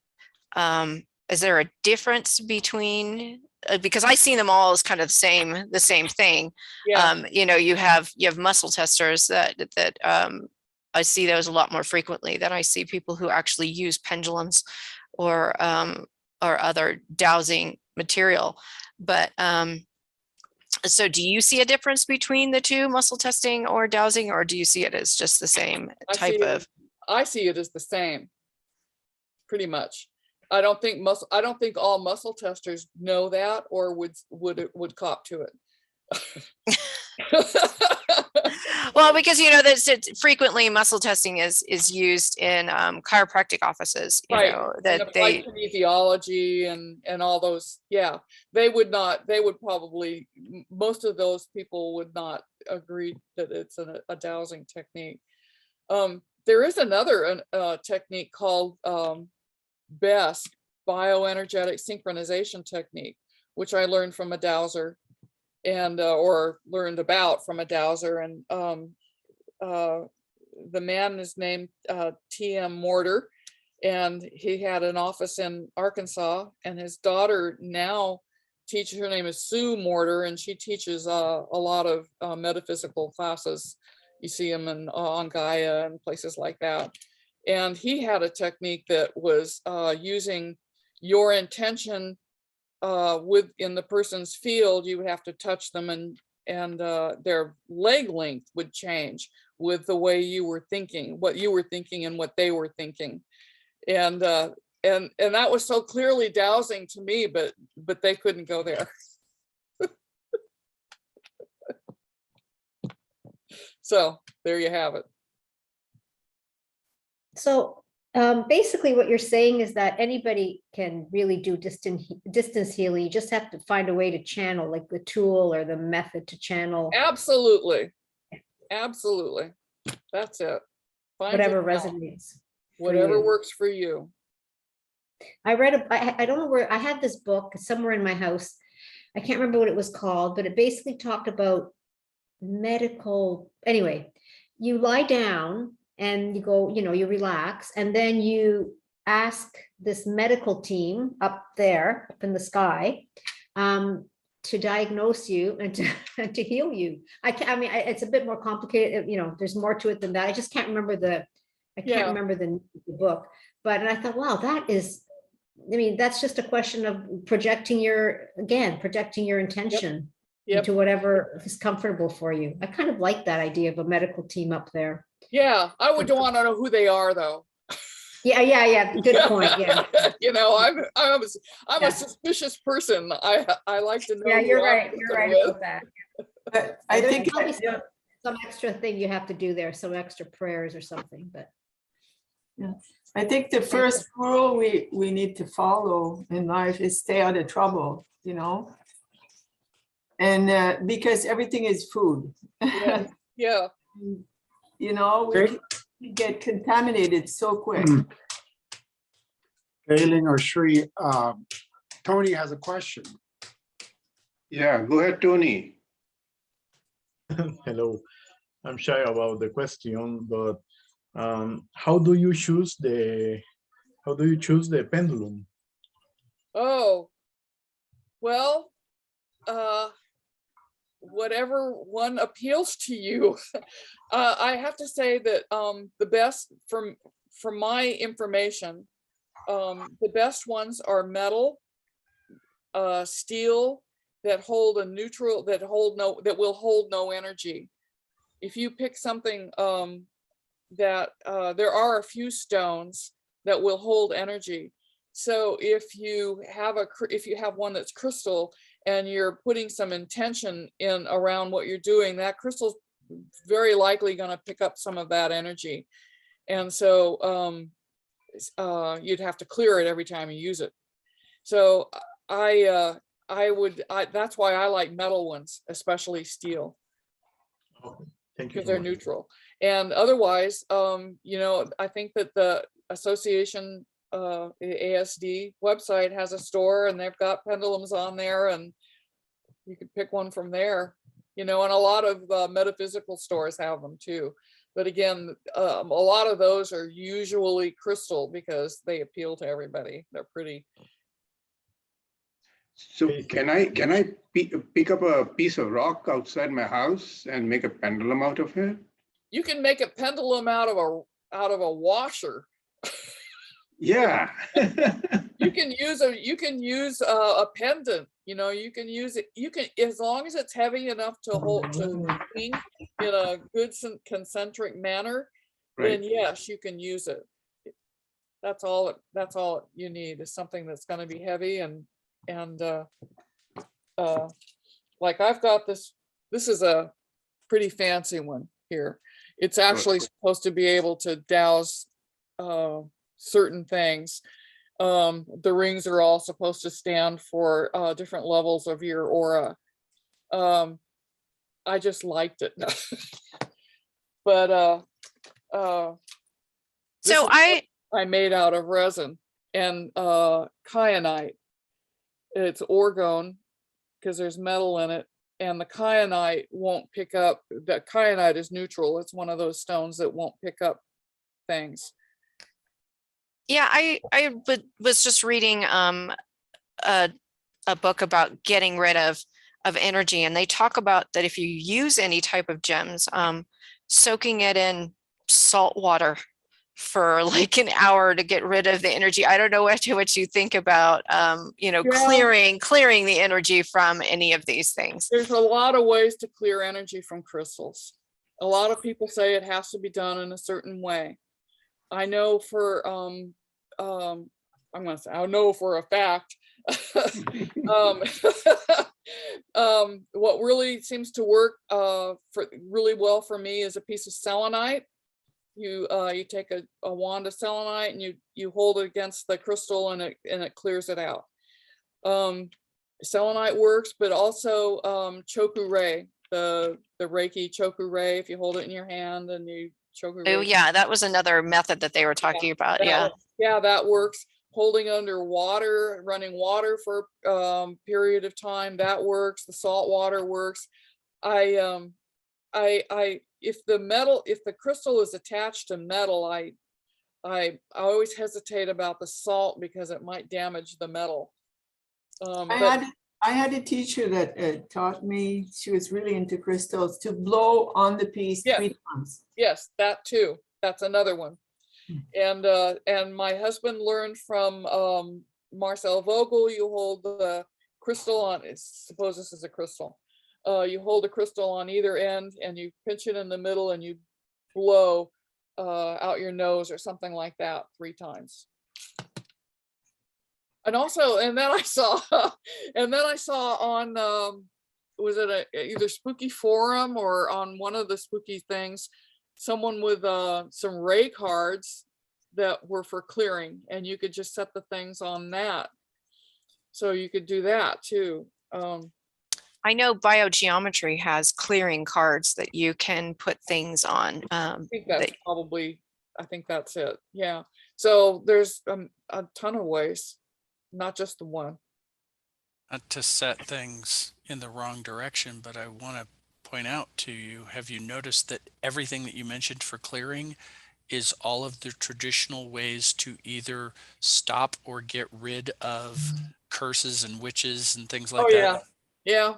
Is there a difference between, because I see them all as kind of the same thing. Yeah, You have muscle testers that I see those a lot more frequently than I see people who actually use pendulums or other dowsing material. But so do you see a difference between the two, muscle testing or dowsing, or do you see it as just the same type of? I see it as the same, pretty much. I don't think all muscle testers know that or would cop to it. Well, because that frequently muscle testing is used in chiropractic offices, Right, that and applied kinesiology and all those. Yeah, they would probably, most of those people would not agree that it's a dowsing technique. There is another technique called BEST, bioenergetic synchronization technique, which I learned from a dowser and or learned about from a dowser, and the man is named T.M. Mortar, and he had an office in Arkansas, and his daughter now teaches, her name is Sue Mortar, and she teaches a lot of metaphysical classes. You see him on Gaia and places like that. And he had a technique that was using your intention in the person's field. You would have to touch them, and their leg length would change with the way you were thinking, what you were thinking and what they were thinking. And that was so clearly dowsing to me, but they couldn't go there. So there you have it. So basically what you're saying is that anybody can really do distance healing. You just have to find a way to channel, like the tool or the method to channel. Absolutely. Absolutely. That's it. Find Whatever your channel. resonates. Whatever works for you. I read, I don't know where, I had this book somewhere in my house. I can't remember what it was called, but it basically talked about medical, anyway, you lie down and you go, you relax, and then you ask this medical team up there, up in the sky, to diagnose you and to heal you. I mean, it's a bit more complicated, there's more to it than that. I just can't remember I can't remember the book, but, and I thought, wow, that's just a question of projecting your intention into whatever is comfortable for you. I kind of like that idea of a medical team up there. Yeah, I would want to know who they are, though. Yeah. Good point. Yeah. I'm a suspicious person. I like to know. Yeah, you're right. You're right about that. But I There's think probably some extra thing you have to do there, some extra prayers or something, but. Yeah. I think the first rule we need to follow in life is stay out of trouble, and because everything is food. Yeah. We can get contaminated so quick. Galen or Shri, Tony has a question. Yeah, go ahead, Tony. Hello, I'm shy about the question, but how do you choose the pendulum? Oh, well, whatever one appeals to you. I have to say that the best from my information, the best ones are metal, steel, that hold a neutral, that will hold no energy. If you pick something that there are a few stones that will hold energy. So if you have one that's crystal and you're putting some intention in around what you're doing, that crystal's very likely going to pick up some of that energy. And so you'd have to clear it every time you use it. So that's why I like metal ones, especially steel. Thank you. because so they're much. neutral. And otherwise, you know, I think that the association, the ASD website has a store and they've got pendulums on there and you could pick one from there, you know, and a lot of metaphysical stores have them too. But again, a lot of those are usually crystal because they appeal to everybody. They're pretty. So can I pick up a piece of rock outside my house and make a pendulum out of it? You can make a pendulum out of a washer. Yeah. You can use a pendant, you know, you can use it, as long as it's heavy enough to hold, to swing in a good concentric manner, then Right. yes, you can use it. That's all you need is something that's going to be heavy and like I've got this is a pretty fancy one here. It's actually supposed to be able to douse certain things. The rings are all supposed to stand for different levels of your aura. I just liked it. But So I made out of resin and kyanite. It's orgone because there's metal in it, and the kyanite won't pick up. That kyanite is neutral. It's one of those stones that won't pick up things. yeah, I was just reading a book about getting rid of energy, and they talk about that if you use any type of gems, soaking it in salt water for like an hour to get rid of the energy. I don't know what you think about you know, Yeah. clearing the energy from any of these things. There's a lot of ways to clear energy from crystals. A lot of people say it has to be done in a certain way. I know for I'm gonna say I know for a fact. What really seems to work really well for me is a piece of selenite. You take a wand of selenite and you hold it against the crystal and it clears it out. Selenite works, but also choku rei, the Reiki choku rei. If you hold it in your hand and you choku Oh rei. yeah, that was another method that they were talking about. Yeah. Yeah, that works. Holding under water, running water for period of time, that works. The salt water works. If the crystal is attached to metal, I always hesitate about the salt because it might damage the metal. I had a teacher that taught me, she was really into crystals, to blow on the piece 3 times. Yes, that too. That's another one. And my husband learned from Marcel Vogel. You hold the crystal on, suppose this is a crystal. You hold a crystal on either end and you pinch it in the middle and you blow out your nose or something like that 3 times. And also, and then I saw on, was it either Spooky Forum or on one of the spooky things, someone with some Ray cards that were for clearing, and you could just set the things on that. So you could do that too. I know biogeometry has clearing cards that you can put things on. I think that's I think that's it. Yeah. So there's a ton of ways, not just the one. Not to set things in the wrong direction, but I want to point out to you, have you noticed that everything that you mentioned for clearing is all of the traditional ways to either stop or get rid of curses and witches and things like that? Yeah.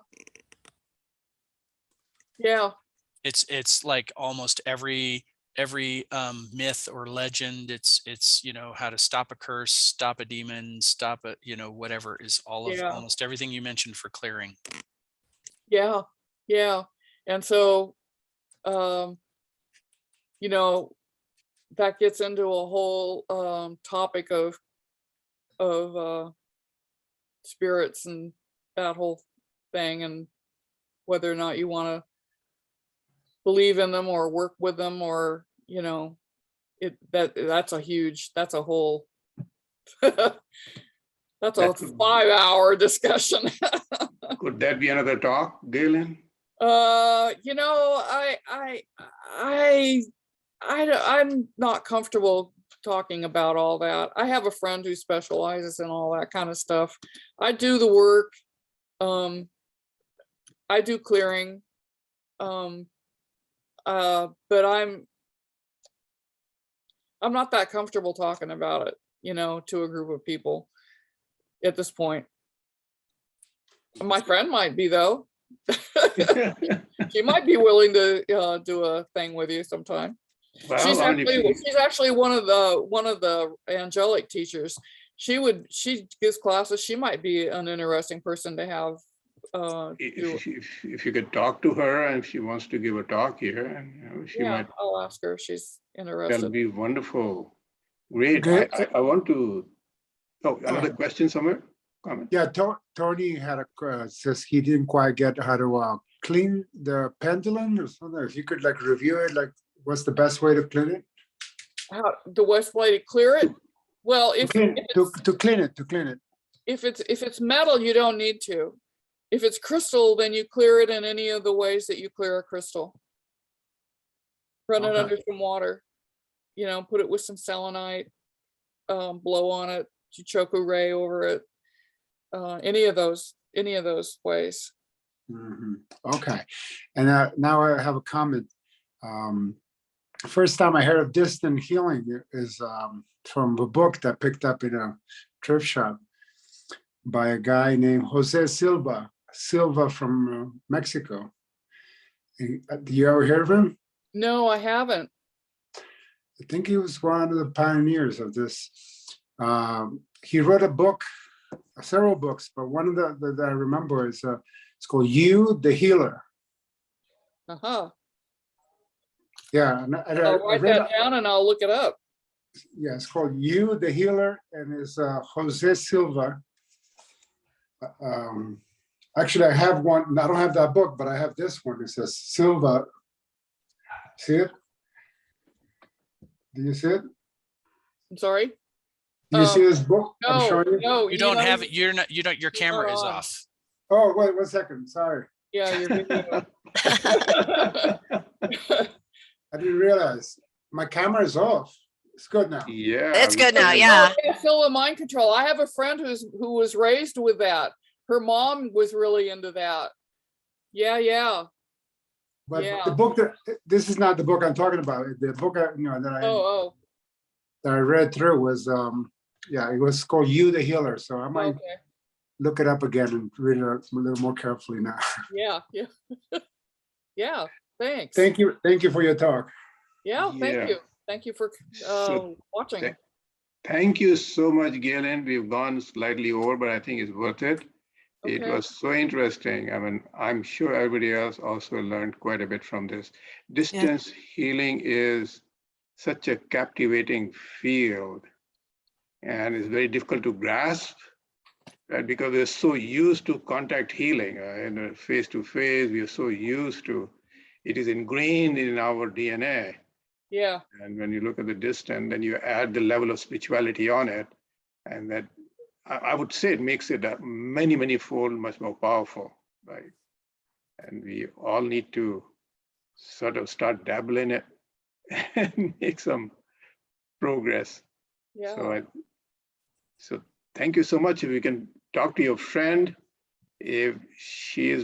It's like almost every myth or legend. It's you know, how to stop a curse, stop a demon, stop a, you know, whatever, is all of almost everything you mentioned for clearing. Yeah. And so you know, that gets into a whole topic of spirits and that whole thing, and whether or not you want to believe in them or work with them, or, you know, that's a whole that's a 5-hour discussion. Could that be another talk, Galen? You know, I'm not comfortable talking about all that. I have a friend who specializes in all that kind of stuff. I do the work. I do clearing. But I'm not that comfortable talking about it, you know, to a group of people at this point. My friend might be though. She might be willing to do a thing with you sometime. Well, She's I mean, if you- actually one of the angelic teachers. She gives classes. She might be an interesting person to have. Do. if you could talk to her and if she wants to give a talk here, and you know, she Yeah, might, I'll ask her if she's that'll interested. be wonderful. Great. Good. I want to, oh, another question somewhere? Comment? Yeah, Tony had says he didn't quite get how to clean the pendulum or something. If you could like review it, like what's the best way to clean it? How the best way to clear it? Well, To clean it. if it's metal, you don't need to. If it's crystal, then you clear it in any of the ways that you clear a crystal. Run it Okay. under some water, you know, put it with some selenite, blow on it, choco ray over it. Any of those ways. Mhm. Okay, and now I have a comment. First time I heard of distant healing is from a book that I picked up in a thrift shop by a guy named Jose Silva from Mexico. Do you ever hear of him? No, I haven't. I think he was one of the pioneers of this. He wrote a book, several books, but one of the that I remember is it's called You, the Healer. Uh-huh. Yeah, and I'll write that down and I'll look it up. Yeah, it's called You, the Healer, and it's Jose Silva. Actually, I have one. I don't have that book, but I have this one. It says Silva. See it? Do you see it? I'm sorry. Do you see this book? I'm No, showing you. no, You don't know, have it. You're not. You don't. Your camera is on. off. Oh, wait 1 second. Sorry, Yeah, your video. I didn't realize my camera is off. It's good now. Yeah. It's good now, Oh, yeah. Still a mind control. I have a friend who was raised with that. Her mom was really into that. Yeah. But Yeah. the book this is not the book I'm talking about. The book Oh, that I read through was yeah, it was called You, the Healer. So I might okay. look it up again and read it a little more carefully now. Yeah. Yeah, thanks. Thank you for your talk. Yeah, thank Yeah. you. Thank you for So, watching. Thank you so much, Galen. We've gone slightly over, but I think it's worth it. It Okay. was so interesting. I mean, I'm sure everybody else also learned quite a bit from this. Distance healing is such a captivating field, and it's very difficult to grasp, right? Because we're so used to contact healing, face to face. We are so used to it is ingrained in our DNA. Yeah. And when you look at the distance, then you add the level of spirituality on it, and that I would say it makes it many fold much more powerful, right? And we all need to sort of start dabbling it and make some progress. Yeah. So thank you so much. If you can talk to your friend, if she is